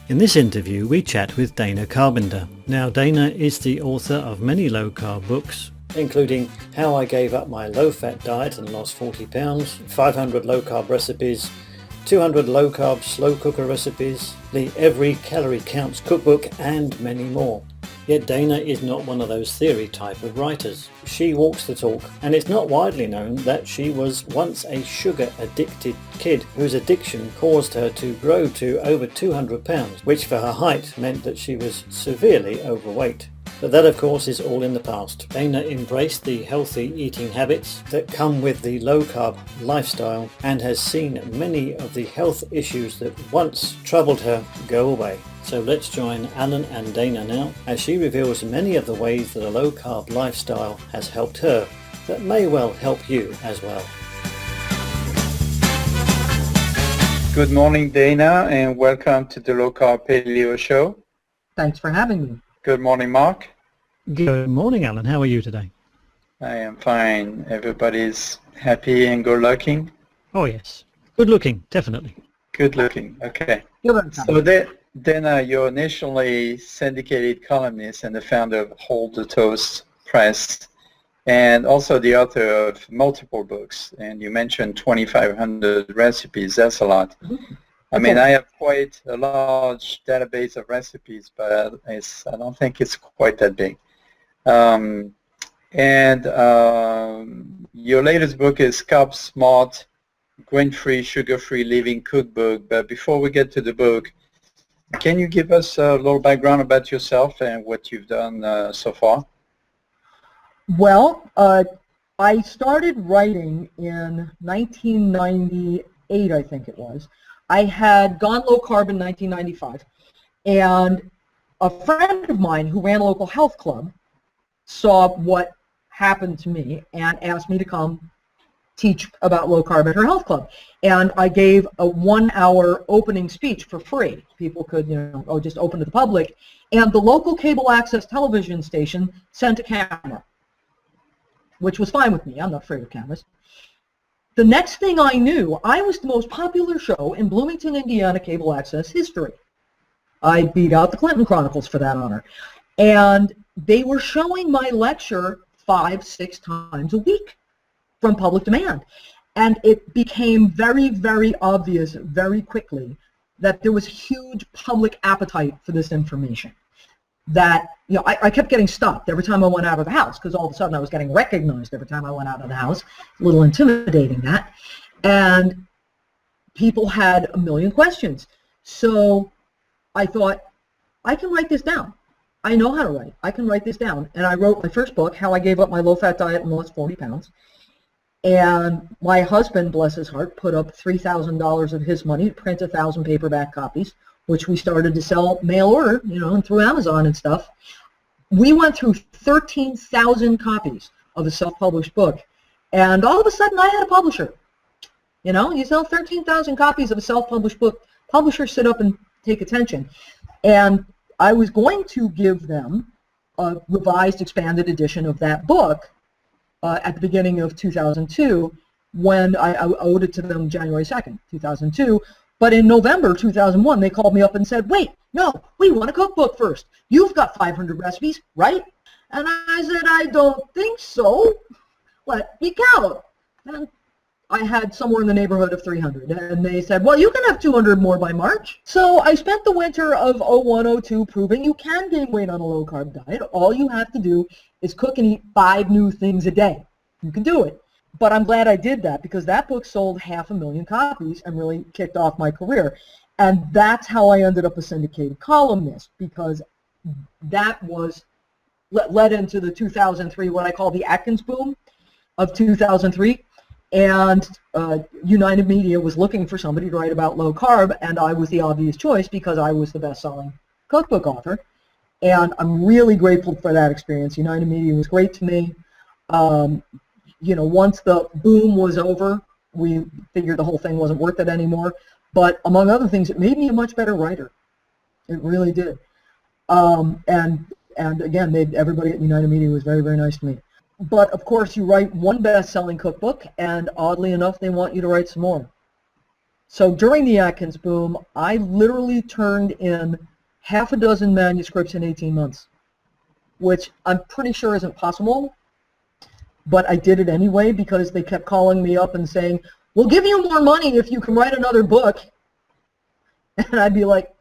In this interview, we chat with Dana Carpenter. Now, Dana is the author of many low-carb books, including How I Gave Up My Low-Fat Diet and Lost 40 Pounds, 500 Low-Carb Recipes, 200 Low-Carb Slow Cooker Recipes, the Every Calorie Counts Cookbook, and many more. Yet Dana is not one of those theory type of writers. She walks the talk, and it's not widely known that she was once a sugar-addicted kid whose addiction caused her to grow to over 200 pounds, which for her height meant that she was severely overweight. But that, of course, is all in the past. Dana embraced the healthy eating habits that come with the low-carb lifestyle and has seen many of the health issues that once troubled her go away. So let's join Alain and Dana now as she reveals many of the ways that a low-carb lifestyle has helped her that may well help you as well. Good morning, Dana, and welcome to the Low-Carb Paleo show. Thanks for having me. Good morning, Mark. Good morning, Alain. How are you today? I am fine. Everybody's happy and good-looking? Oh, yes. Good looking, definitely. Good looking, okay. So Dana, you're nationally syndicated columnist and the founder of Hold the Toast Press, and also the author of multiple books, and you mentioned 2,500 recipes. That's a lot. Mm-hmm. I mean, I have quite a large database of recipes, but I don't think it's quite that big. Your latest book is Carb Smart, Grain-Free, Sugar-Free Living Cookbook. But before we get to the book, can you give us a little background about yourself and what you've done so far? Well, I started writing in 1998, I think it was. I had gone low carb in 1995, and a friend of mine who ran a local health club saw what happened to me and asked me to come teach about low carb at her health club. And I gave a 1-hour opening speech for free. People could, just open to the public. And the local cable access television station sent a camera, which was fine with me. I'm not afraid of cameras. The next thing I knew, I was the most popular show in Bloomington, Indiana cable access history. I beat out the Clinton Chronicles for that honor. And they were showing my lecture 5-6 times a week from public demand. And it became very, very obvious very quickly that there was huge public appetite for this information. That, I kept getting stopped every time I went out of the house because all of a sudden I was getting recognized every time I went out of the house. A little intimidating, that. And people had a million questions. So I thought, I can write this down. I know how to write. I can write this down. And I wrote my first book, How I Gave Up My Low-Fat Diet and Lost 40 Pounds. And my husband, bless his heart, put up $3,000 of his money to print 1,000 paperback copies, which we started to sell mail order, and through Amazon and stuff. We went through 13,000 copies of a self-published book, and all of a sudden I had a publisher. You sell 13,000 copies of a self-published book, publishers sit up and take attention. And I was going to give them a revised, expanded edition of that book at the beginning of 2002, when I owed it to them January 2nd, 2002. But in November 2001, they called me up and said, wait, no, we want a cookbook first. You've got 500 recipes, right? And I said, I don't think so. Let me count. And I had somewhere in the neighborhood of 300. And they said, well, you can have 200 more by March. So I spent the winter of 01-02 proving you can gain weight on a low-carb diet. All you have to do is cook and eat 5 new things a day. You can do it. But I'm glad I did that because that book sold 500,000 copies and really kicked off my career. And that's how I ended up a syndicated columnist, because that was led into the 2003, what I call the Atkins boom of 2003. And United Media was looking for somebody to write about low carb, and I was the obvious choice because I was the best-selling cookbook author. And I'm really grateful for that experience. United Media was great to me. Once the boom was over, we figured the whole thing wasn't worth it anymore. But among other things, it made me a much better writer. It really did. And again, everybody at United Media was very, very nice to me. But of course, you write one best-selling cookbook, and oddly enough, they want you to write some more. So during the Atkins boom, I literally turned in half a dozen manuscripts in 18 months, which I'm pretty sure isn't possible, but I did it anyway because they kept calling me up and saying, we'll give you more money if you can write another book. And I'd be like,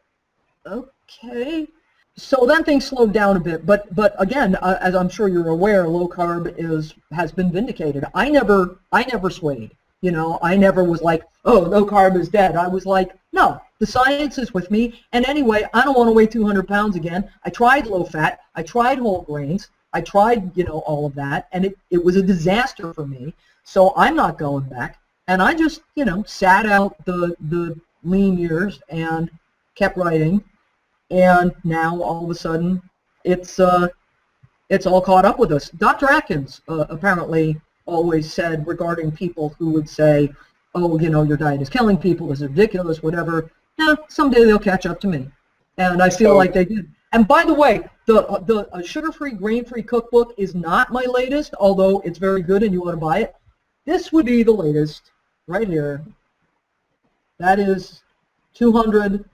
okay. So then things slowed down a bit, but again, as I'm sure you're aware, low carb has been vindicated. I never swayed. You know, I never was like, oh, low carb is dead. I was like, no, the science is with me. And anyway, I don't want to weigh 200 pounds again. I tried low fat. I tried whole grains. I tried, you know, all of that, and it was a disaster for me. So I'm not going back. And I just, you know, sat out the lean years and kept writing. And now all of a sudden, it's all caught up with us. Dr. Atkins apparently always said regarding people who would say, oh, you know, your diet is killing people, this is ridiculous, whatever. Yeah, someday they'll catch up to me. And I feel like they did. And by the way, the sugar-free, grain-free cookbook is not my latest, although it's very good and you want to buy it. This would be the latest right here. That is 200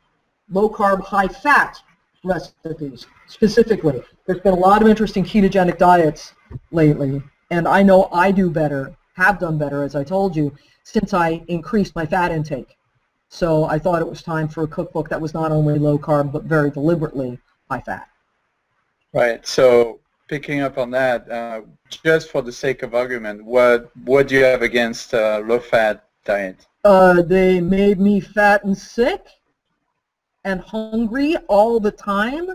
low-carb, high-fat recipes, specifically. There's been a lot of interesting ketogenic diets lately, and I know I do better, have done better, as I told you, since I increased my fat intake. So I thought it was time for a cookbook that was not only low-carb, but very deliberately high-fat. Right. So picking up on that, just for the sake of argument, what do you have against low-fat diet? They made me fat and sick and hungry all the time,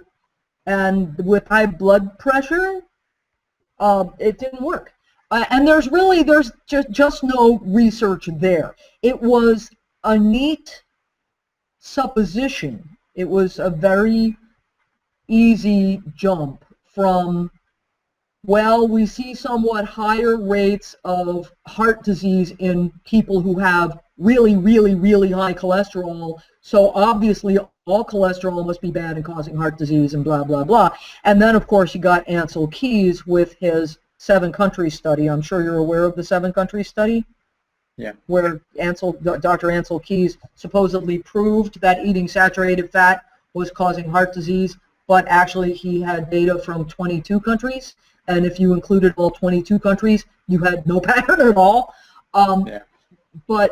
and with high blood pressure, it didn't work. And there's just no research there. It was a neat supposition. It was a very easy jump from, well, we see somewhat higher rates of heart disease in people who have really, really, really high cholesterol, so obviously all cholesterol must be bad and causing heart disease and blah, blah, blah. And then, of course, you got Ansel Keys with his 7-country study. I'm sure you're aware of the 7-country study? Yeah. Where Dr. Ansel Keys supposedly proved that eating saturated fat was causing heart disease, but actually he had data from 22 countries, and if you included all 22 countries, you had no pattern at all. Yeah. But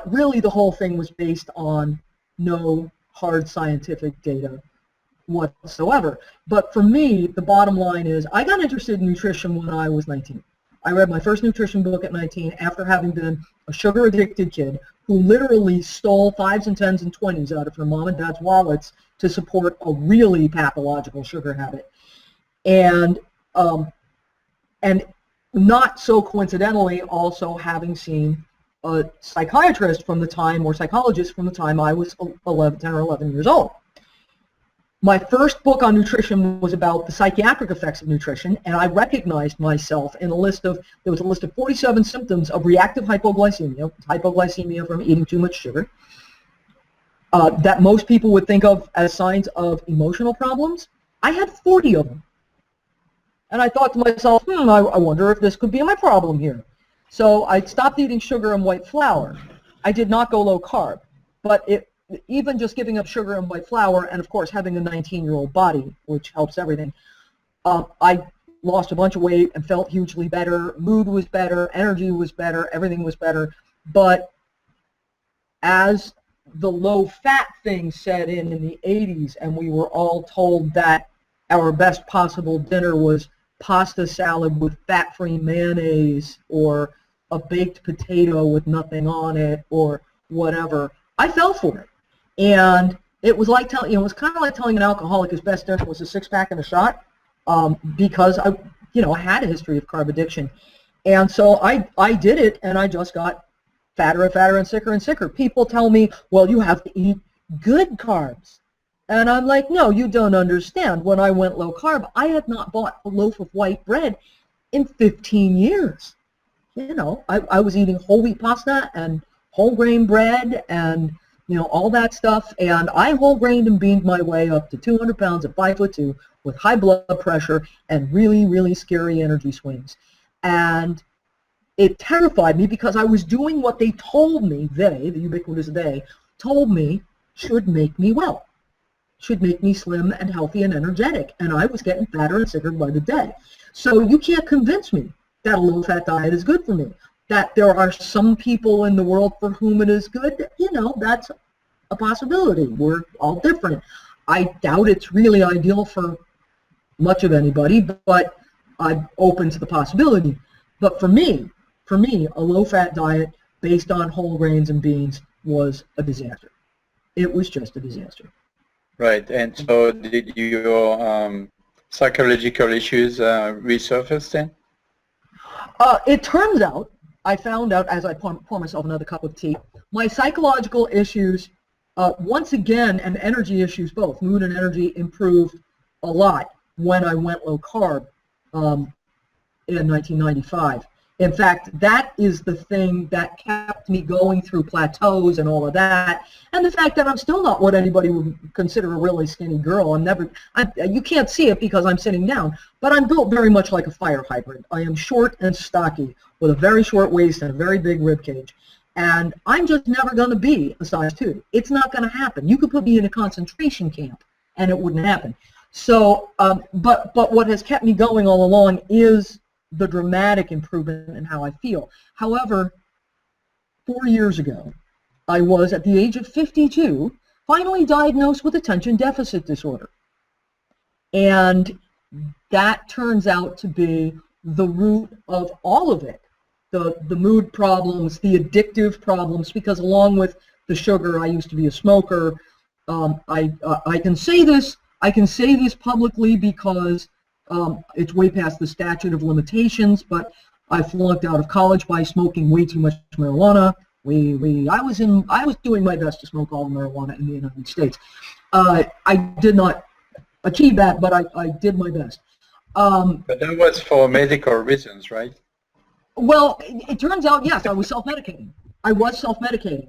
really the whole thing was based on no hard scientific data whatsoever. But for me, the bottom line is I got interested in nutrition when I was 19. I read my first nutrition book at 19 after having been a sugar-addicted kid who literally stole 5s and 10s and 20s out of her mom and dad's wallets to support a really pathological sugar habit. And not so coincidentally also having seen a psychiatrist from the time, or psychologist from the time I was 10 or 11 years old. My first book on nutrition was about the psychiatric effects of nutrition, and I recognized myself in there was a list of 47 symptoms of reactive hypoglycemia from eating too much sugar, that most people would think of as signs of emotional problems. I had 40 of them. And I thought to myself, I wonder if this could be my problem here. So I stopped eating sugar and white flour. I did not go low carb, but even just giving up sugar and white flour, and of course having a 19-year-old body, which helps everything, I lost a bunch of weight and felt hugely better. Mood was better, energy was better, everything was better. But as the low-fat thing set in the 80s, and we were all told that our best possible dinner was pasta salad with fat-free mayonnaise or a baked potato with nothing on it or whatever, I fell for it. And it was like it was kind of like telling an alcoholic his best dinner was a 6-pack and a shot, because I had a history of carb addiction. And so I did it, and I just got fatter and fatter and sicker and sicker. People tell me, well, you have to eat good carbs. And I'm like, no, you don't understand. When I went low carb, I had not bought a loaf of white bread in 15 years. I was eating whole wheat pasta and whole grain bread and, all that stuff. And I whole grained and beamed my way up to 200 pounds at 5'2" with high blood pressure and really, really scary energy swings. And it terrified me because I was doing what they told me, the ubiquitous they, told me should make me well, should make me slim and healthy and energetic. And I was getting fatter and sicker by the day. So you can't convince me that a low-fat diet is good for me. That there are some people in the world for whom it is good, that's a possibility. We're all different. I doubt it's really ideal for much of anybody, but I'm open to the possibility. But for me, a low-fat diet based on whole grains and beans was a disaster. It was just a disaster. Right. And so did your psychological issues resurface then? It turns out, I found out as I pour myself another cup of tea, my psychological issues, once again, and energy issues both, mood and energy, improved a lot when I went low carb in 1995. In fact, that is the thing that kept me going through plateaus and all of that, and the fact that I'm still not what anybody would consider a really skinny girl. You can't see it because I'm sitting down, but I'm built very much like a fire hydrant. I am short and stocky with a very short waist and a very big rib cage, and I'm just never going to be a size 2. It's not going to happen. You could put me in a concentration camp, and it wouldn't happen. So, but what has kept me going all along is the dramatic improvement in how I feel. However, 4 years ago, I was, at the age of 52, finally diagnosed with attention deficit disorder. And that turns out to be the root of all of it. The mood problems, the addictive problems, because along with the sugar, I used to be a smoker. I can say this publicly because it's way past the statute of limitations, but I flunked out of college by smoking way too much marijuana. I was doing my best to smoke all the marijuana in the United States. I did not achieve that, but I did my best. But that was for medical reasons, right? Well, it turns out, yes, I was self-medicating.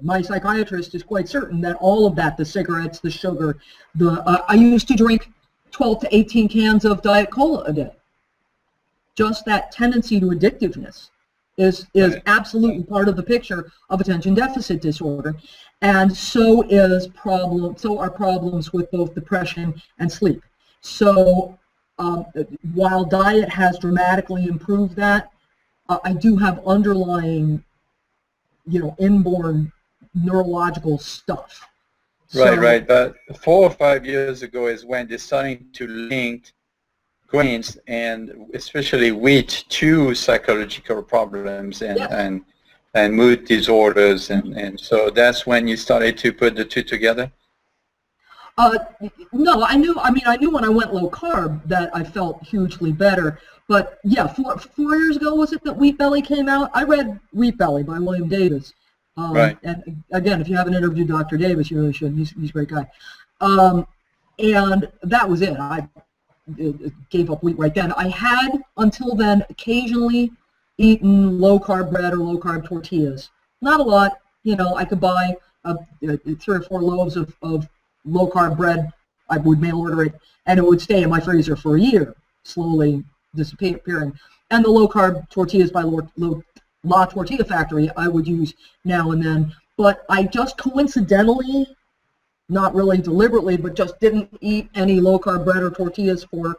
My psychiatrist is quite certain that all of that, the cigarettes, the sugar, I used to drink 12 to 18 cans of Diet Cola a day. Just that tendency to addictiveness is absolutely part of the picture of attention deficit disorder, and so are problems with both depression and sleep. So while diet has dramatically improved that, I do have underlying, inborn neurological stuff. Right. But 4 or 5 years ago is when they're starting to link grains and especially wheat to psychological problems and mood disorders, and so that's when you started to put the two together? No, I knew when I went low carb that I felt hugely better. But yeah, 4 years ago was it that Wheat Belly came out? I read Wheat Belly by William Davis. Right. And again, if you haven't interviewed Dr. Davis, you really should. He's a great guy. And that was it. I gave up wheat right then. I had, until then, occasionally eaten low-carb bread or low-carb tortillas. Not a lot. I could buy 3 or 4 loaves of low-carb bread. I would mail order it, and it would stay in my freezer for a year, slowly disappearing. And the low-carb tortillas by La Tortilla Factory I would use now and then, but I just coincidentally, not really deliberately, but just didn't eat any low-carb bread or tortillas for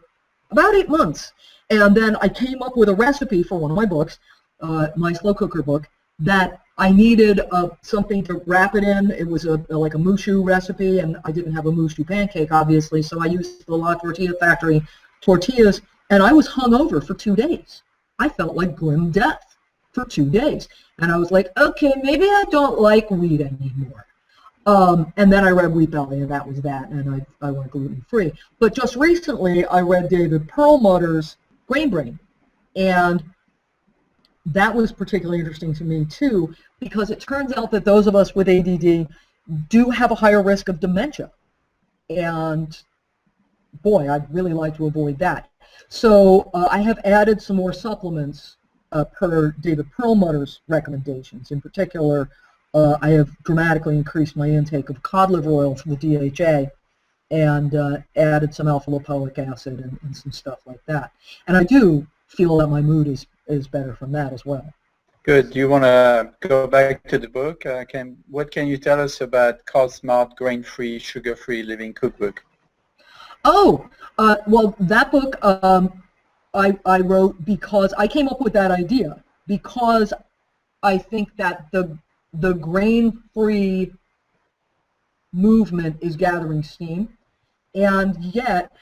about 8 months. And then I came up with a recipe for one of my books, my slow cooker book, that I needed something to wrap it in. It was like a mushu recipe, and I didn't have a mushu pancake, obviously, so I used the La Tortilla Factory tortillas, and I was hungover for 2 days. I felt like grim death for 2 days. And I was like, okay, maybe I don't like wheat anymore. And then I read Wheat Belly, and that was that, and I went gluten-free. But just recently, I read David Perlmutter's Grain Brain, and that was particularly interesting to me, too, because it turns out that those of us with ADD do have a higher risk of dementia. And, boy, I'd really like to avoid that. So I have added some more supplements per David Perlmutter's recommendations. In particular, I have dramatically increased my intake of cod liver oil for the DHA and added some alpha-lipoic acid and some stuff like that. And I do feel that my mood is better from that as well. Good. Do you want to go back to the book? What can you tell us about Carb Smart, Grain-Free, Sugar-Free Living Cookbook? Oh, well, that book I wrote because I came up with that idea because I think that the grain-free movement is gathering steam, and yet,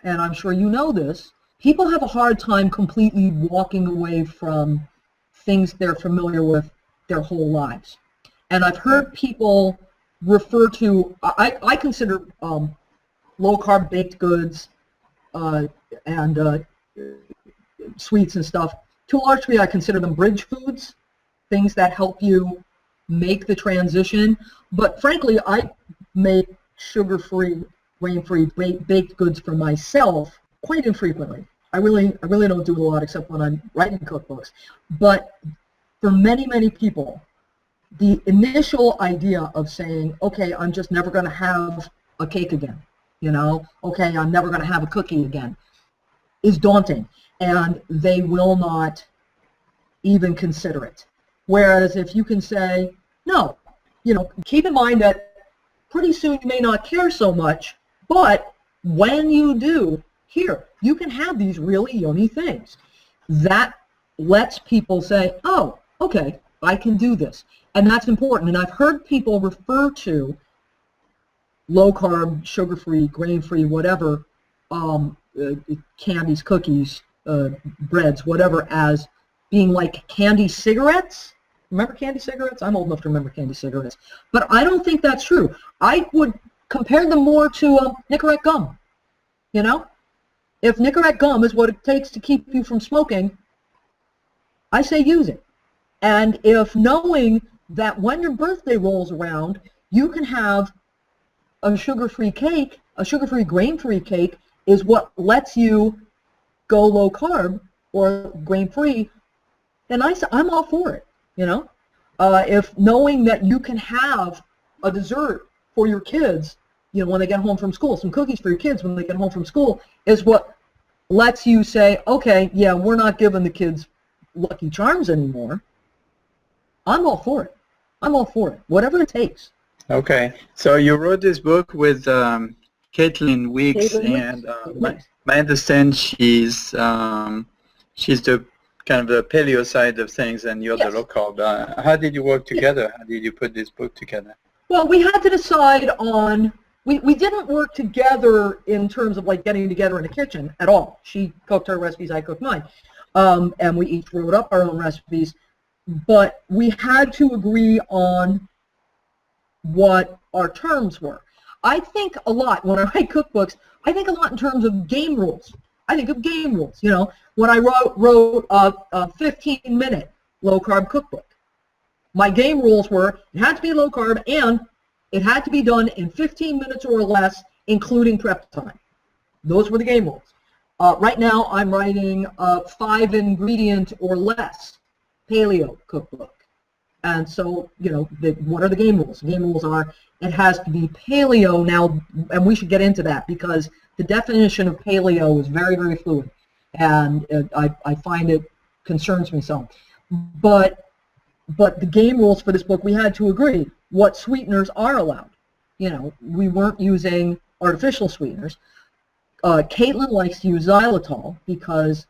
and I'm sure you know this, people have a hard time completely walking away from things they're familiar with their whole lives. And I've heard people refer to, I consider low-carb baked goods and sweets and stuff, to a large degree I consider them bridge foods, things that help you make the transition. But frankly, I make sugar-free, grain-free baked goods for myself quite infrequently. I really don't do it a lot except when I'm writing cookbooks. But for many, many people, the initial idea of saying, okay, I'm just never going to have a cake again, you know, okay, I'm never going to have a cookie again, is daunting, and they will not even consider it. Whereas if you can say, no, you know, keep in mind that pretty soon you may not care so much, but when you do, here, you can have these really yummy things. That lets people say, oh, okay, I can do this. And that's important. And I've heard people refer to low-carb, sugar-free, grain-free, whatever, candies, cookies, breads, whatever, as being like candy cigarettes. Remember candy cigarettes? I'm old enough to remember candy cigarettes. But I don't think that's true. I would compare them more to Nicorette gum, you know? If Nicorette gum is what it takes to keep you from smoking, I say use it. And if knowing that when your birthday rolls around, you can have a sugar-free cake, a sugar-free, grain-free cake, is what lets you go low-carb or grain-free, then I'm all for it, you know? If knowing that you can have a dessert for your kids, you know, when they get home from school, some cookies for your kids when they get home from school, is what lets you say, okay, yeah, we're not giving the kids Lucky Charms anymore. I'm all for it. I'm all for it, whatever it takes. Okay, so you wrote this book with Caitlin Weeks, and I understand she's the kind of the paleo side of things, and you're the low carb. How did you work together? How did you put this book together? Well, we had to decide on. We didn't work together in terms of like getting together in the kitchen at all. She cooked her recipes, I cooked mine, and we each wrote up our own recipes. But we had to agree on what our terms were. I think a lot when I write cookbooks. I think a lot in terms of game rules. I think of game rules. You know, when I wrote a 15-minute low-carb cookbook, my game rules were it had to be low carb and it had to be done in 15 minutes or less, including prep time. Those were the game rules. Right now, I'm writing a 5-ingredient or less paleo cookbook. And so, you know, what are the game rules? The game rules are it has to be paleo now, and we should get into that because the definition of paleo is very, very fluid, and I find it concerns me some. But the game rules for this book, we had to agree what sweeteners are allowed. You know, we weren't using artificial sweeteners. Caitlin likes to use xylitol because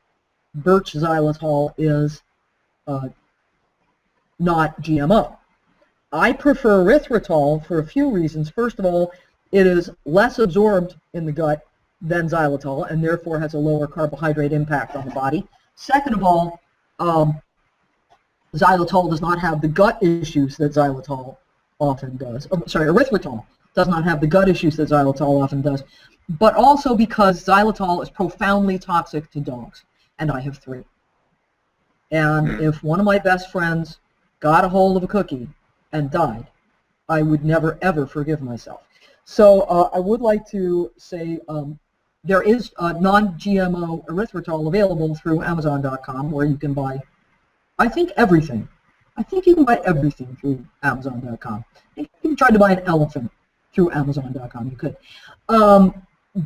birch xylitol is not GMO. I prefer erythritol for a few reasons. First of all, it is less absorbed in the gut than xylitol and therefore has a lower carbohydrate impact on the body. Second of all, xylitol does not have the gut issues that xylitol often does. Erythritol does not have the gut issues that xylitol often does, but also because xylitol is profoundly toxic to dogs, and I have 3. And if one of my best friends got a hold of a cookie and died, I would never, ever forgive myself. So I would like to say there is non-GMO erythritol available through Amazon.com where you can buy, I think, everything. I think you can buy everything through Amazon.com. If you tried to buy an elephant through Amazon.com, you could.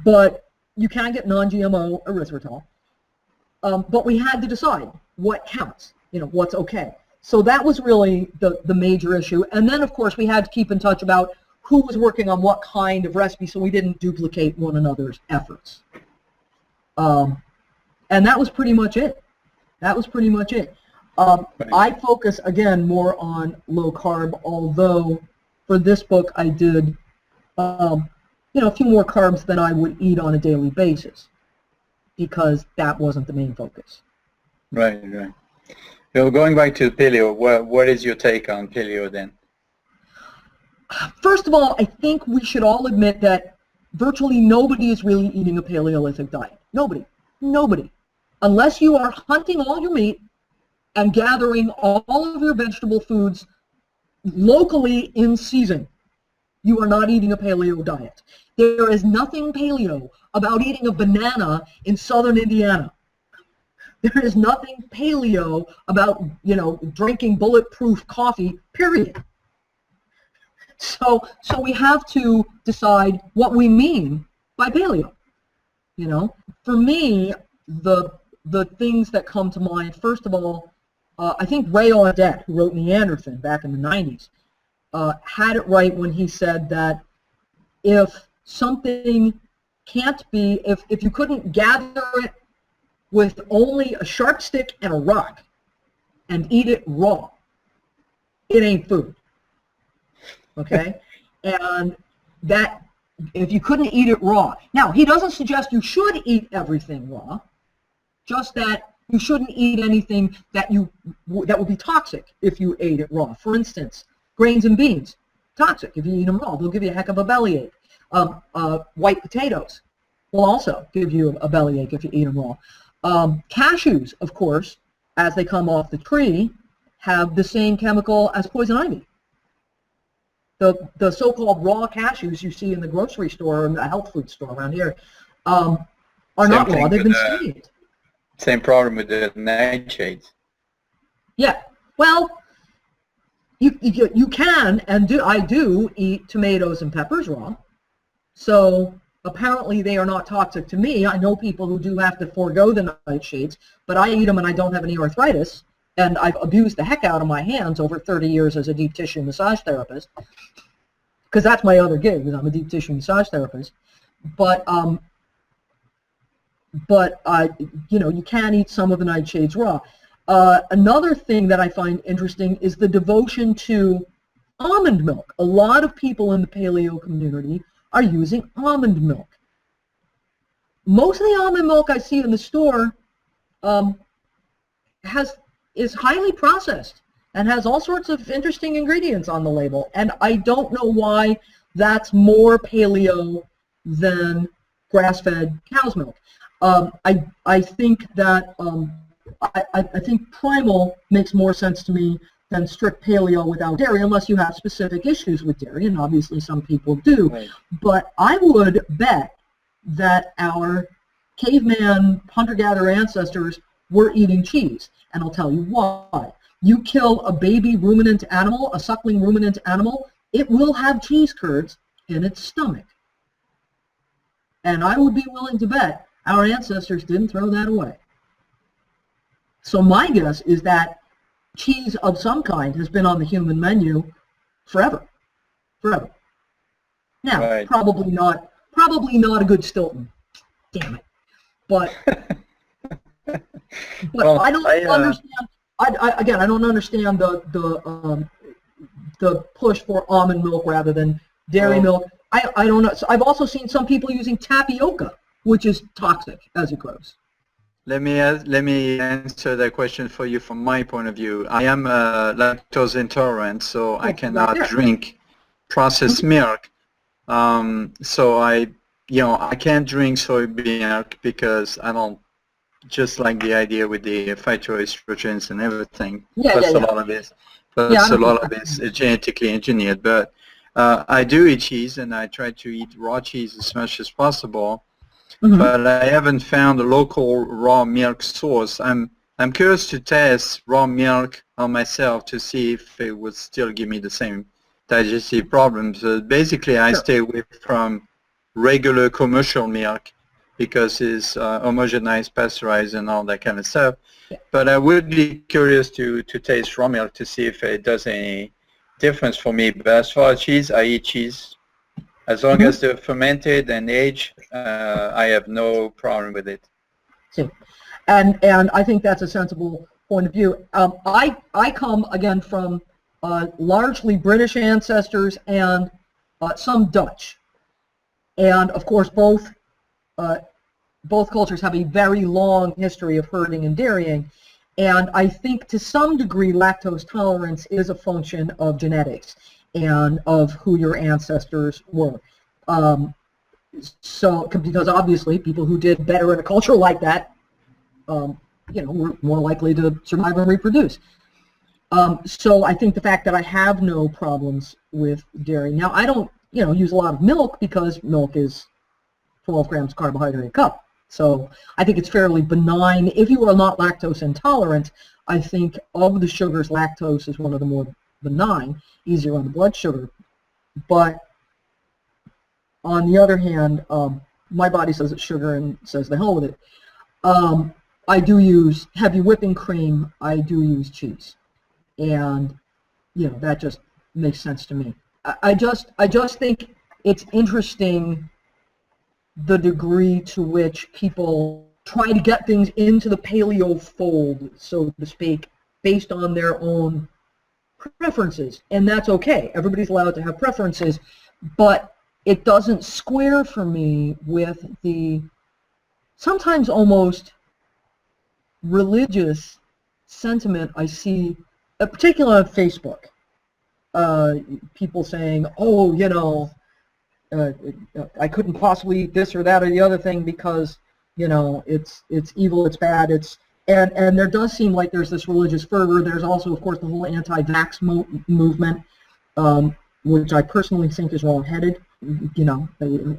But you can get non-GMO erythritol. But we had to decide what counts, you know, what's okay. So that was really the major issue. And then, of course, we had to keep in touch about who was working on what kind of recipe so we didn't duplicate one another's efforts. And that was pretty much it. That was pretty much it. I focus, again, more on low carb, although for this book I did, a few more carbs than I would eat on a daily basis, because that wasn't the main focus. Right, right. So going back to paleo, what is your take on paleo then? First of all, I think we should all admit that virtually nobody is really eating a Paleolithic diet. Nobody. Nobody. Unless you are hunting all your meat and gathering all of your vegetable foods locally in season, you are not eating a paleo diet. There is nothing paleo about eating a banana in southern Indiana. There is nothing paleo about, drinking bulletproof coffee, period. So we have to decide what we mean by paleo. For me, the things that come to mind, first of all, I think Ray Audette, who wrote Neanderthal back in the 90s, had it right when he said that if something can't be, if you couldn't gather it with only a sharp stick and a rock and eat it raw, it ain't food. Okay? And that, if you couldn't eat it raw. Now, he doesn't suggest you should eat everything raw, just that you shouldn't eat anything that would be toxic if you ate it raw. For instance, grains and beans, toxic if you eat them raw. They'll give you a heck of a bellyache. White potatoes will also give you a bellyache if you eat them raw. Cashews, of course, as they come off the tree, have the same chemical as poison ivy. The so-called raw cashews you see in the grocery store and the health food store around here are not raw. They've been steamed. Same problem with the nightshades. Yeah. Well, you can and I do eat tomatoes and peppers raw. So apparently they are not toxic to me. I know people who do have to forego the nightshades, but I eat them and I don't have any arthritis. And I've abused the heck out of my hands over 30 years as a deep tissue massage therapist, because that's my other gig, is I'm a deep tissue massage therapist. But you can eat some of the nightshades raw. Another thing that I find interesting is the devotion to almond milk. A lot of people in the paleo community are using almond milk. Most of the almond milk I see in the store is highly processed and has all sorts of interesting ingredients on the label. And I don't know why that's more paleo than grass-fed cow's milk. I think that I think primal makes more sense to me than strict paleo without dairy, unless you have specific issues with dairy, and obviously some people do. Right. But I would bet that our caveman hunter-gatherer ancestors were eating cheese, and I'll tell you why. You kill a baby ruminant animal, a suckling ruminant animal, it will have cheese curds in its stomach. And I would be willing to bet our ancestors didn't throw that away. So my guess is that cheese of some kind has been on the human menu forever. Forever. Now, right. Probably not a good Stilton. Damn it. But well, I don't understand. I don't understand the push for almond milk rather than dairy milk. I don't know. So I've also seen some people using tapioca, which is toxic as it grows. Let me answer that question for you from my point of view. I am lactose intolerant, so I cannot drink processed milk. So I can't drink soybean milk because I don't just like the idea with the phytoestrogens and everything. A lot of it. Plus a lot of it is genetically engineered. But I do eat cheese, and I try to eat raw cheese as much as possible. Mm-hmm. But I haven't found a local raw milk source. I'm curious to test raw milk on myself to see if it would still give me the same digestive problems. Basically, I stay away from regular commercial milk because it's homogenized, pasteurized, and all that kind of stuff. But I would be curious to taste raw milk to see if it does any difference for me. But as far as cheese, I eat cheese. As long as they're fermented and aged, I have no problem with it. See, and I think that's a sensible point of view. I come, again, from largely British ancestors and some Dutch. And, of course, both cultures have a very long history of herding and dairying. And I think to some degree lactose tolerance is a function of genetics and of who your ancestors were. So, because obviously people who did better in a culture like that, were more likely to survive and reproduce. So I think the fact that I have no problems with dairy. Now, I don't, use a lot of milk because milk is 12 grams carbohydrate a cup. So I think it's fairly benign. If you are not lactose intolerant, I think of the sugars, lactose is one of the more benign, easier on the blood sugar. But on the other hand, my body says it's sugar and says the hell with it. I do use heavy whipping cream. I do use cheese. And, that just makes sense to me. I just think it's interesting the degree to which people try to get things into the paleo fold, so to speak, based on their own preferences. And that's okay. Everybody's allowed to have preferences, but it doesn't square for me with the sometimes almost religious sentiment I see, particularly on Facebook. People saying, oh, I couldn't possibly eat this or that or the other thing because, it's evil, it's bad, and there does seem like there's this religious fervor. There's also, of course, the whole anti-vax movement, which I personally think is wrong-headed.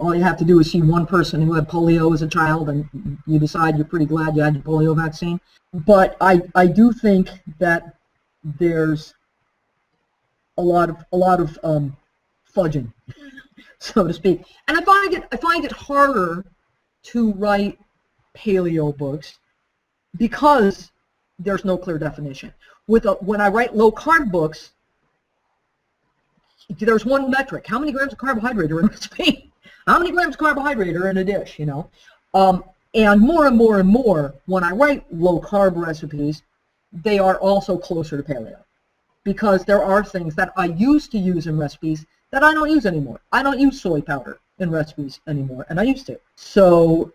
All you have to do is see one person who had polio as a child and you decide you're pretty glad you had your polio vaccine. But I do think that there's a lot of fudging, so to speak. And I find it harder to write paleo books because there's no clear definition. When I write low-carb books, there's one metric. How many grams of carbohydrate are in a recipe? How many grams of carbohydrate are in a dish, And more and more and more, when I write low-carb recipes, they are also closer to paleo. Because there are things that I used to use in recipes that I don't use anymore. I don't use soy powder in recipes anymore, and I used to. So,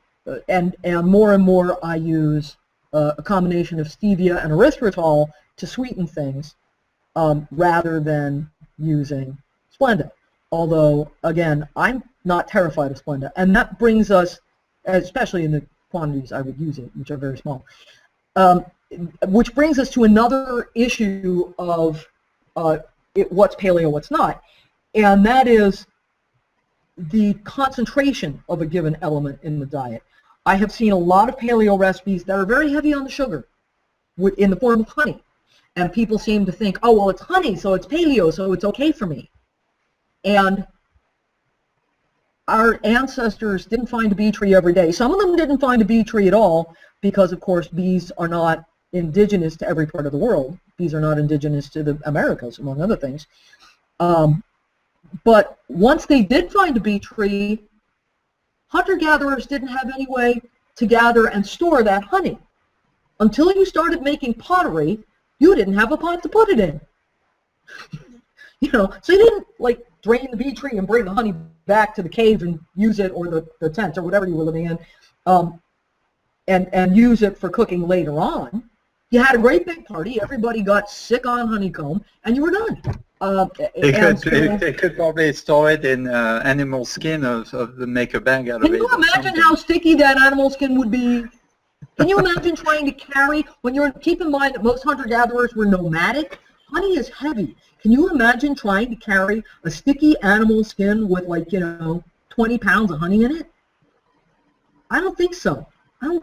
and more I use a combination of stevia and erythritol to sweeten things rather than using Splenda. Although, again, I'm not terrified of Splenda, and that brings us, especially in the quantities I would use it, which are very small, which brings us to another issue of what's paleo, what's not, and that is the concentration of a given element in the diet. I have seen a lot of paleo recipes that are very heavy on the sugar in the form of honey, and people seem to think, oh, well, it's honey, so it's paleo, so it's okay for me. And our ancestors didn't find a bee tree every day. Some of them didn't find a bee tree at all because, of course, bees are not indigenous to every part of the world. Bees are not indigenous to the Americas, among other things. But once they did find a bee tree, hunter-gatherers didn't have any way to gather and store that honey. Until you started making pottery, you didn't have a pot to put it in. So you didn't, drain the bee tree and bring the honey back to the cave and use it, or the tent, or whatever you were living in, and use it for cooking later on. You had a great big party, everybody got sick on honeycomb, and you were done. They could probably store it in animal skin or make a bag out of it. Can you imagine how sticky that animal skin would be? Can you imagine trying to carry, keep in mind that most hunter-gatherers were nomadic? Honey is heavy. Can you imagine trying to carry a sticky animal skin with 20 pounds of honey in it? I don't think so. I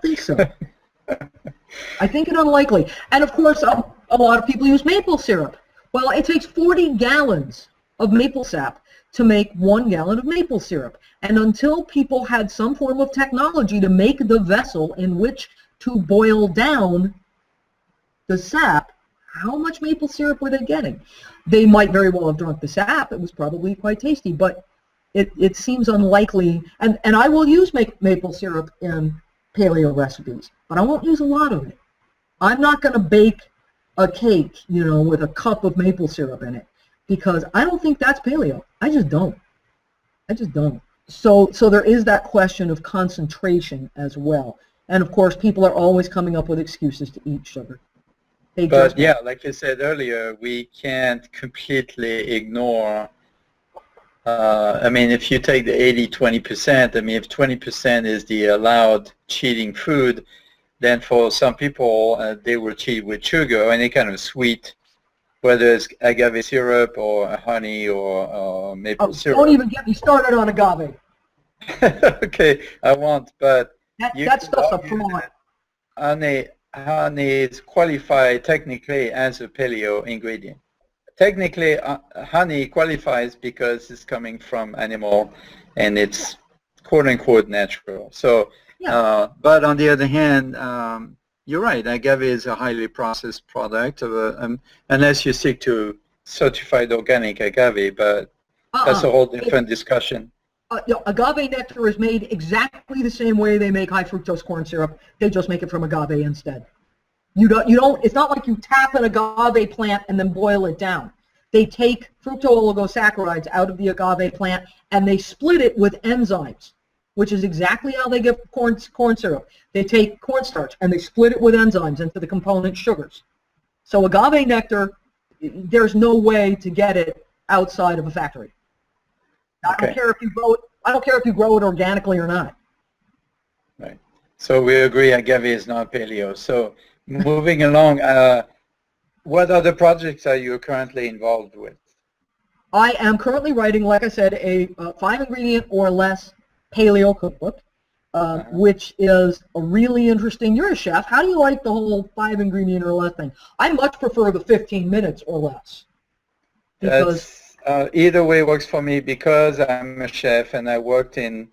think it's unlikely. And of course, a lot of people use maple syrup. Well, it takes 40 gallons of maple sap to make 1 gallon of maple syrup. And until people had some form of technology to make the vessel in which to boil down the sap, how much maple syrup were they getting? They might very well have drunk the sap. It was probably quite tasty, but it seems unlikely. And I will use maple syrup in paleo recipes, but I won't use a lot of it. I'm not going to bake a cake, you know, with a cup of maple syrup in it, because I don't think that's paleo. I just don't. So there is that question of concentration as well. And of course, people are always coming up with excuses to eat sugar. But yeah, like you said earlier, we can't completely ignore, I mean, if you take the 80-20%, I mean, if 20% is the allowed cheating food, then for some people, they will cheat with sugar or any kind of sweet, whether it's agave syrup or honey or maple syrup. Don't even get me started on agave. Okay, I won't, but that stuff's a fraud. Honey is qualified technically as a paleo ingredient. Technically, honey qualifies because it's coming from animal and it's quote-unquote natural. So, yeah. But on the other hand, you're right, agave is a highly processed product, unless you stick to certified organic agave, but that's a whole different discussion. Agave nectar is made exactly the same way they make high fructose corn syrup. They just make it from agave instead. You don't. It's not like you tap an agave plant and then boil it down. They take fructooligosaccharides out of the agave plant and they split it with enzymes, which is exactly how they get corn syrup. They take cornstarch and they split it with enzymes into the component sugars. So agave nectar, there's no way to get it outside of a factory. I don't care if you grow it. I don't care if you grow it organically or not. Right. So we agree agave is not paleo. So moving along, what other projects are you currently involved with? I am currently writing, like I said, a 5-ingredient or less paleo cookbook, which is a really interesting. You're a chef. How do you like the whole 5-ingredient or less thing? I much prefer the 15 minutes or less. Because either way works for me because I'm a chef and I worked in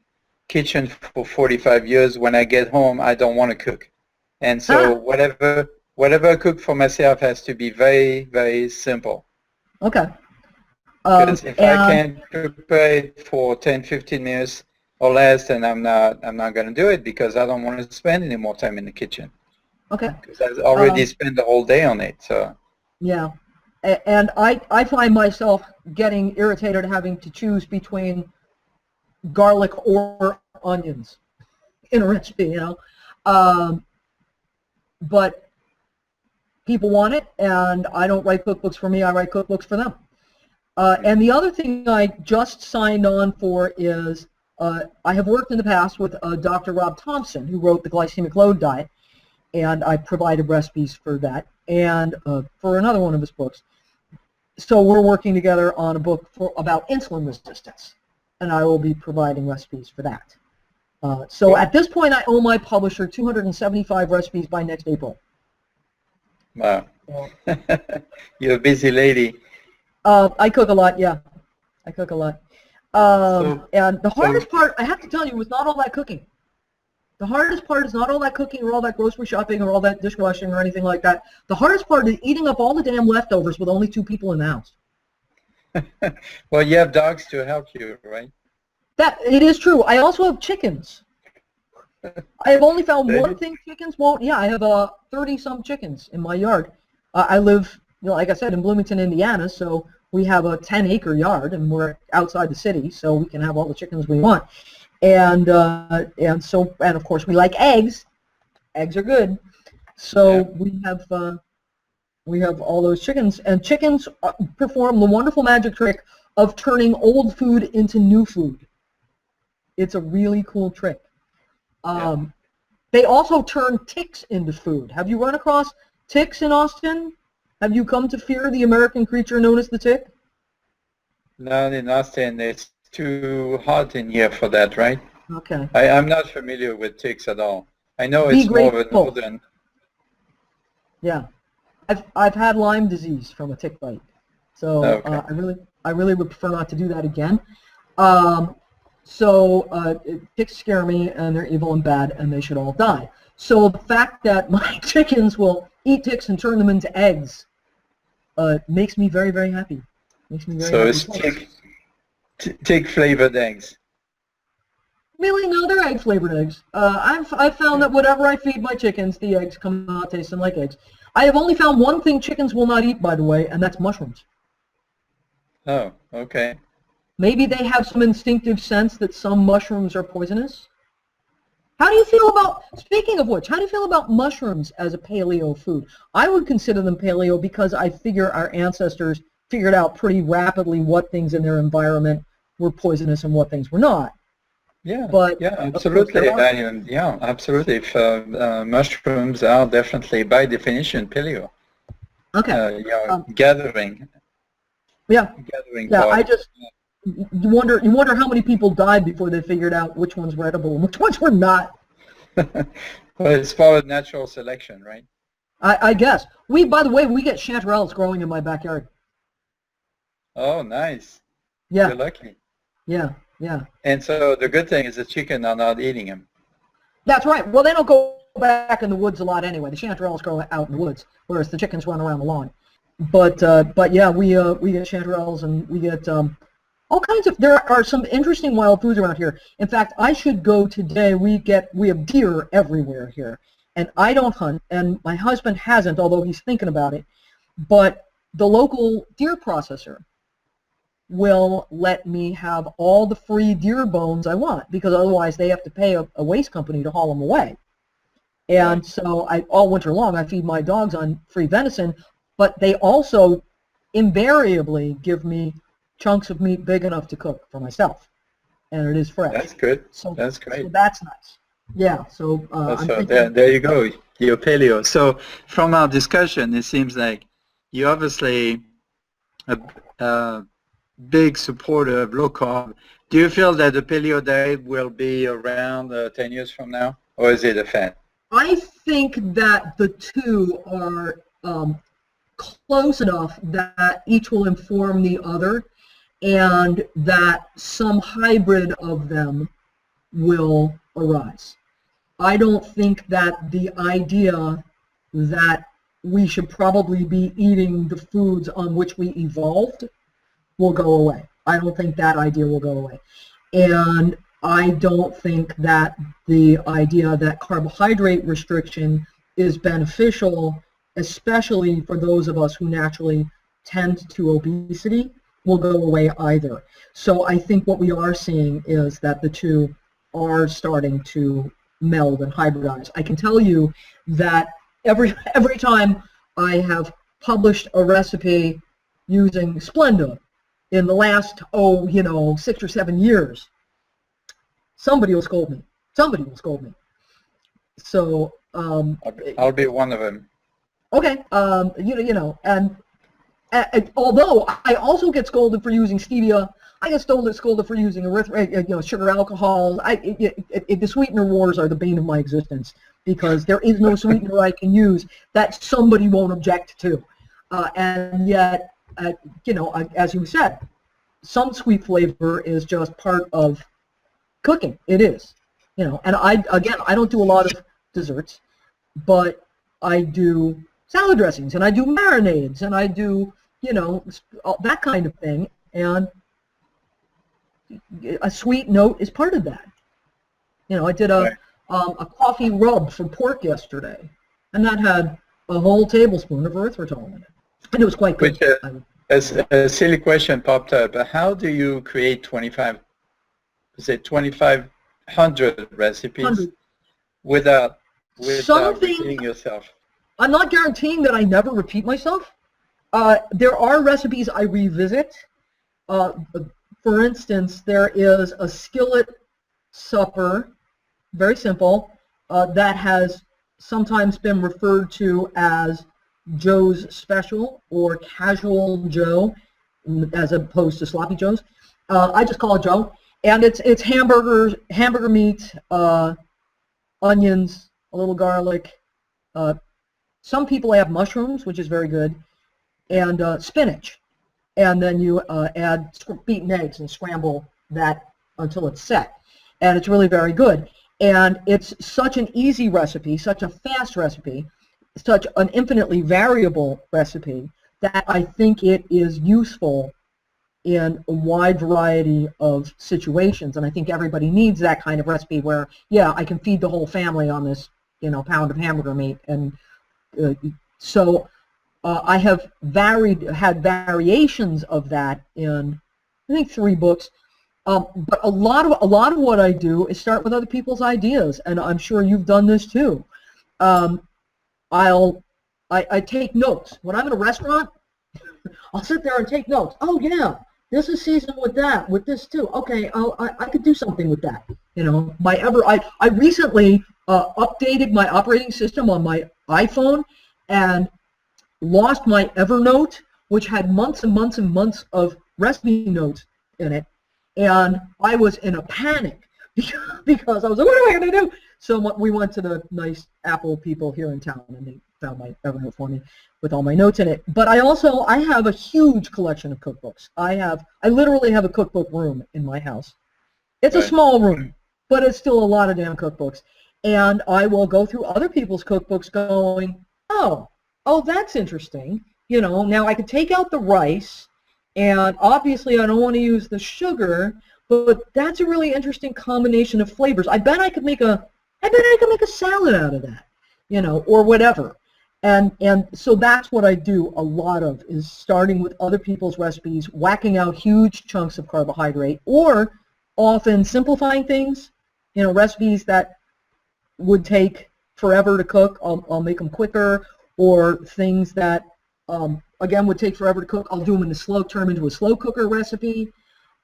kitchen for 45 years. When I get home, I don't want to cook. And so whatever I cook for myself has to be very, very simple. Okay. Because if I can't prepare it for 10, 15 minutes or less, then I'm not going to do it because I don't want to spend any more time in the kitchen. Okay. Because I already spent the whole day on it. So. Yeah. And I find myself getting irritated having to choose between garlic or onions in a recipe, you know. But people want it, and I don't write cookbooks for me, I write cookbooks for them. And the other thing I just signed on for is I have worked in the past with Dr. Rob Thompson, who wrote the Glycemic Load Diet, and I provided recipes for that, and for another one of his books. So we're working together on a book about insulin resistance, and I will be providing recipes for that. So at this point, I owe my publisher 275 recipes by next April. Wow. You're a busy lady. I cook a lot, yeah. I cook a lot. And the hardest part, I have to tell you, was not all that cooking. The hardest part is not all that cooking or all that grocery shopping or all that dishwashing or anything like that. The hardest part is eating up all the damn leftovers with only 2 people in the house. Well, you have dogs to help you, right? It is true. I also have chickens. I have only found one thing chickens won't. Yeah, I have 30-some chickens in my yard. I live, you know, like I said, in Bloomington, Indiana, so we have a 10-acre yard, and we're outside the city, so we can have all the chickens we want. And of course we like eggs. Eggs are good. So yeah. we have all those chickens, and chickens perform the wonderful magic trick of turning old food into new food. It's a really cool trick. They also turn ticks into food. Have you run across ticks in Austin? Have you come to fear the American creature known as the tick? Not in Austin. It's too hot in here for that, right? Okay. I'm not familiar with ticks at all. I know it's more of a northern. Yeah. I've had Lyme disease from a tick bite. So I really would prefer not to do that again. Ticks scare me, and they're evil and bad, and they should all die. So the fact that my chickens will eat ticks and turn them into eggs makes me very, very happy. Makes me very happy. So it's tick-flavored eggs. Really? No, they're egg-flavored eggs. I've found that whatever I feed my chickens, the eggs come out tasting like eggs. I have only found one thing chickens will not eat, by the way, and that's mushrooms. Oh, okay. Maybe they have some instinctive sense that some mushrooms are poisonous. How do you feel about, speaking of which, how do you feel about mushrooms as a paleo food? I would consider them paleo because I figure our ancestors figured out pretty rapidly what things in their environment were poisonous and what things were not. Yeah, but yeah, absolutely. Yeah, absolutely. Mushrooms are definitely, by definition, paleo. Okay. Gathering. Yeah. Gathering. Yeah, part. I just you wonder how many people died before they figured out which ones were edible and which ones were not. Well, it's part of natural selection, right? I guess. By the way, we get chanterelles growing in my backyard. Oh, nice. Yeah. You're lucky. Yeah. Yeah. And so the good thing is the chicken are not eating them. That's right. Well, they don't go back in the woods a lot anyway. The chanterelles grow out in the woods, whereas the chickens run around the lawn. But yeah, we get chanterelles, and we get all kinds of. There are some interesting wild foods around here. In fact, I should go today. We have deer everywhere here, and I don't hunt, and my husband hasn't, although he's thinking about it. But the local deer processor will let me have all the free deer bones I want, because otherwise they have to pay a waste company to haul them away. And so all winter long I feed my dogs on free venison, but they also invariably give me chunks of meat big enough to cook for myself, and it is fresh. That's good. So that's great. So that's nice. Yeah. So there you go. You're paleo. So from our discussion, it seems like you're obviously a big supporter of low carb. Do you feel that the paleo diet will be around 10 years from now, or is it a fad? I think that the two are close enough that each will inform the other, and that some hybrid of them will arise. I don't think that the idea that we should probably be eating the foods on which we evolved will go away. I don't think that idea will go away. And I don't think that the idea that carbohydrate restriction is beneficial, especially for those of us who naturally tend to obesity, will go away either. So I think what we are seeing is that the two are starting to meld and hybridize. I can tell you that every time I have published a recipe using Splenda in the last, 6 or 7 years, somebody will scold me. Somebody will scold me. So I'll be one of them. Okay, and although I also get scolded for using stevia, I get scolded for using sugar alcohol. The sweetener wars are the bane of my existence, because there is no sweetener I can use that somebody won't object to, and yet, as you said, some sweet flavor is just part of cooking. It is, and I don't do a lot of desserts, but I do salad dressings, and I do marinades, and I do, that kind of thing, and a sweet note is part of that. I did a coffee rub for pork yesterday, and that had a whole tablespoon of erythritol in it, and it was quite good. A silly question popped up. How do you create 2,500 recipes without repeating yourself? I'm not guaranteeing that I never repeat myself. There are recipes I revisit. For instance, there is a skillet supper, very simple, that has sometimes been referred to as Joe's Special or Casual Joe, as opposed to Sloppy Joe's. I just call it Joe, and it's hamburger meat, onions, a little garlic. Some people have mushrooms, which is very good, and spinach. and then you add beaten eggs and scramble that until it's set. And it's really very good. And it's such an easy recipe, such a fast recipe, such an infinitely variable recipe that I think it is useful in a wide variety of situations. And I think everybody needs that kind of recipe where, yeah, I can feed the whole family on this, pound of hamburger meat. And so I have had variations of that in, I think, 3 books. But a lot of what I do is start with other people's ideas, and I'm sure you've done this too. I take notes when I'm in a restaurant. I'll sit there and take notes. Oh yeah, this is seasoned with that, with this too. Okay, I could do something with that. I recently updated my operating system on my iPhone and lost my Evernote, which had months and months and months of recipe notes in it. And I was in a panic because I was like, what am I going to do? So we went to the nice Apple people here in town, and they found my Evernote for me with all my notes in it. But I have a huge collection of cookbooks. I literally have a cookbook room in my house. It's a small room, but it's still a lot of damn cookbooks. And I will go through other people's cookbooks going, oh, that's interesting. Now I could take out the rice. And obviously, I don't want to use the sugar, but that's a really interesting combination of flavors. I bet I could make a salad out of that, or whatever. And so that's what I do a lot of, is starting with other people's recipes, whacking out huge chunks of carbohydrate, or often simplifying things, recipes that would take forever to cook. I'll make them quicker, or things that again, would take forever to cook. I'll do them turn into a slow cooker recipe.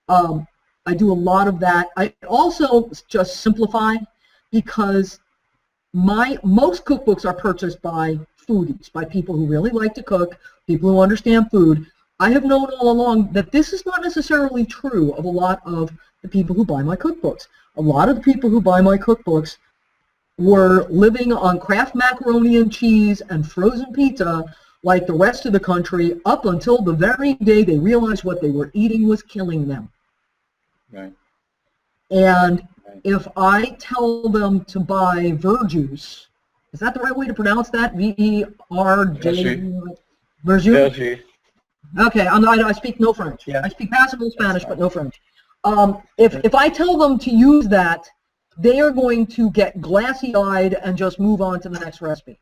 I do a lot of that. I also just simplify, because most cookbooks are purchased by foodies, by people who really like to cook, people who understand food. I have known all along that this is not necessarily true of a lot of the people who buy my cookbooks. A lot of the people who buy my cookbooks were living on Kraft macaroni and cheese and frozen pizza like the rest of the country, up until the very day they realized what they were eating was killing them. Right. And if I tell them to buy verjuice, is that the right way to pronounce that? V-E-R-J? Verjuice? Okay, I speak no French. Yeah. I speak passable Spanish, but no French. If I tell them to use that, they are going to get glassy-eyed and just move on to the next recipe.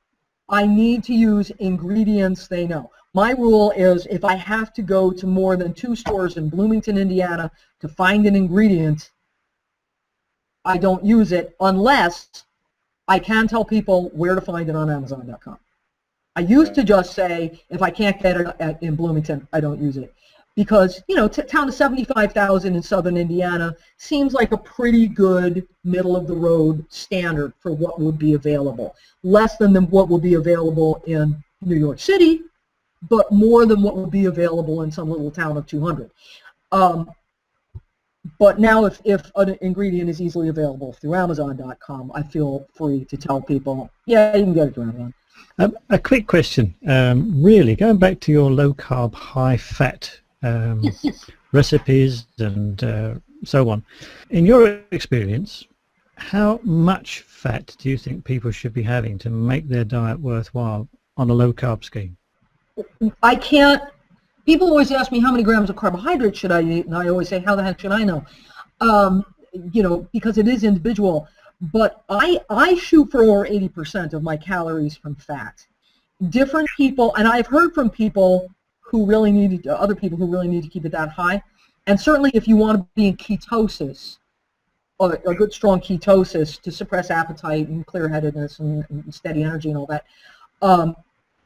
I need to use ingredients they know. My rule is, if I have to go to more than 2 stores in Bloomington, Indiana to find an ingredient, I don't use it unless I can tell people where to find it on Amazon.com. I used to just say, if I can't get it in Bloomington, I don't use it. Because, town of 75,000 in southern Indiana seems like a pretty good middle-of-the-road standard for what would be available. Less than what will be available in New York City, but more than what will be available in some little town of 200. But now if an ingredient is easily available through Amazon.com, I feel free to tell people, yeah, you can get it through Amazon. A quick question, really, going back to your low-carb, high-fat recipes and so on. In your experience, how much fat do you think people should be having to make their diet worthwhile on a low-carb scheme? I can't. People always ask me how many grams of carbohydrates should I eat, and I always say, how the heck should I know? Because it is individual. But I shoot for over 80% of my calories from fat. Different people, and I've heard from people who really need, other people who really need to keep it that high. And certainly if you want to be in ketosis, a good strong ketosis to suppress appetite and clear-headedness and steady energy and all that,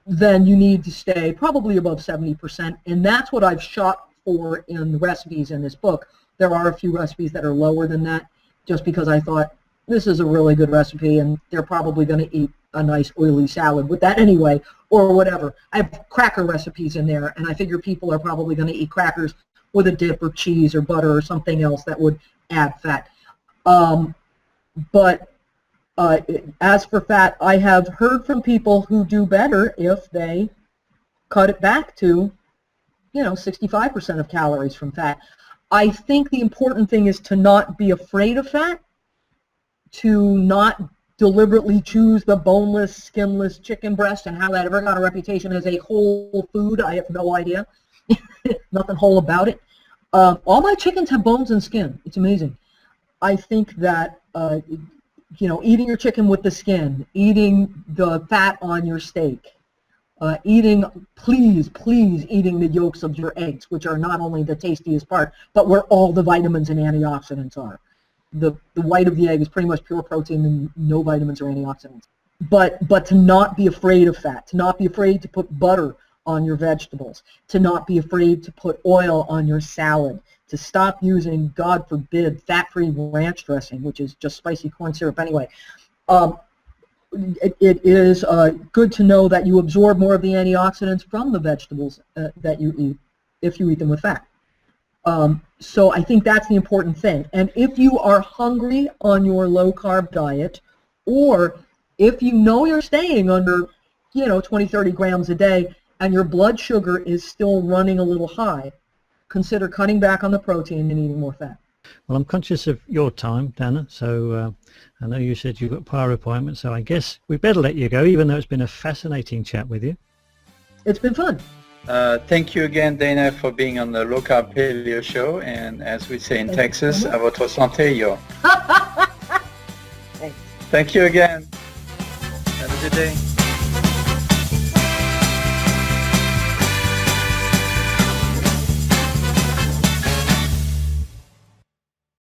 then you need to stay probably above 70%. And that's what I've shot for in the recipes in this book. There are a few recipes that are lower than that, just because I thought this is a really good recipe and they're probably going to eat a nice oily salad with that anyway, or whatever. I have cracker recipes in there, and I figure people are probably going to eat crackers with a dip or cheese or butter or something else that would add fat. But as for fat, I have heard from people who do better if they cut it back to 65% of calories from fat. I think the important thing is to not be afraid of fat, to not deliberately choose the boneless, skinless chicken breast, and how that ever got a reputation as a whole food, I have no idea. Nothing whole about it. All my chickens have bones and skin. It's amazing. I think that, eating your chicken with the skin, eating the fat on your steak, please eating the yolks of your eggs, which are not only the tastiest part, but where all the vitamins and antioxidants are. The white of the egg is pretty much pure protein and no vitamins or antioxidants. But to not be afraid of fat, to not be afraid to put butter on your vegetables, to not be afraid to put oil on your salad, to stop using, God forbid, fat-free ranch dressing, which is just spicy corn syrup anyway. It is good to know that you absorb more of the antioxidants from the vegetables that you eat if you eat them with fat. So I think that's the important thing. And if you are hungry on your low-carb diet, or if you know you're staying under 20, 30 grams a day and your blood sugar is still running a little high, consider cutting back on the protein and eating more fat. Well, I'm conscious of your time, Dana, so I know you said you've got prior appointments, so I guess we better let you go, even though it's been a fascinating chat with you. It's been fun. Thank you again, Dana, for being on the Low-Carb Paleo show, and as we say in Texas, a votre santé, yo. Thanks. Thank you again. Have a good day.